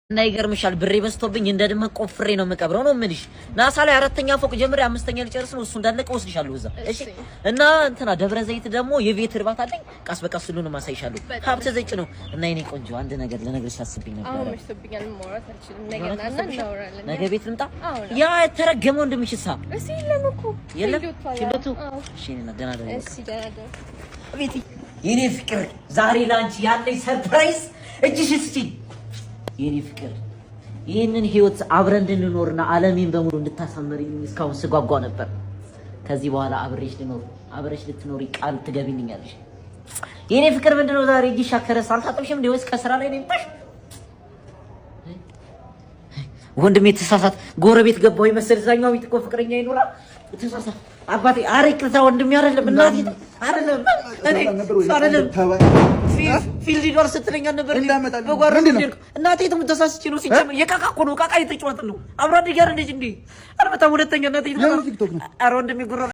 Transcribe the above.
እና ይገርምሻል ብሬ በስቶብኝ እንደድመ ቆፍሬ ነው መቀብረው ነው ምንሽ ናሳ ላይ አራተኛ ፎቅ ጀምሬ አምስተኛ ልጨርስ ነው እሱ እንዳለቀ ወስድሻለሁ እዛ እሺ እና እንትና ደብረ ዘይት ደግሞ የቤት እርባታ አለኝ ቀስ በቀስ ሁሉንም ማሳይሻለሁ ሀብተ ዘጭ ነው እና የኔ ቆንጆ አንድ ነገር ለነገርሽ አስብኝ ነበር አሁን መስቶብኛል ማውራት አልችልም ነገና እናወራለን ነገ ቤት ልምጣ ያ ተረገመው እንደምሽሳ እሺ ለምኩ የለም ሽለቱ እሺ እና ደህና ደህና እሺ ደህና ቤቲ የኔ ፍቅር ዛሬ ላንቺ ያለኝ ሰርፕራይዝ እጅሽ ስጪኝ የኔ ፍቅር ይሄንን ህይወት አብረን እንድንኖርና ዓለምን በሙሉ እንድታሳመሪኝ እስካሁን ስጓጓ ነበር ከዚህ በኋላ አብረሽ ልትኖሪ ቃል ትገቢልኛለሽ የኔ ፍቅር ምንድነው ዛሬ እጅሽ አከረስ አልታጠብሽም እንዴ ወይስ ከስራ ላይ ነው የምታሽ ወንድሜ ተሳሳት ጎረቤት ገባው ይመስል ዛኛው ይጥቆ ፍቅረኛ ይኖራ ተሳሳት አባቴ አሬክታ ወንድሜ አይደለም እናቴ አይደለም አይደለም ፊልድ ዶር ስትለኛ ነበር በጓሮ እናቴ ተሳስቼ ነው ሲጀምር የቃቃ እኮ ነው ቃቃ እየተጫወትን ነው አብሮ አደግ ያረደች እንዴ አረ በጣም ሁለተኛ እናቴ አረ ወንድሜ ጉራ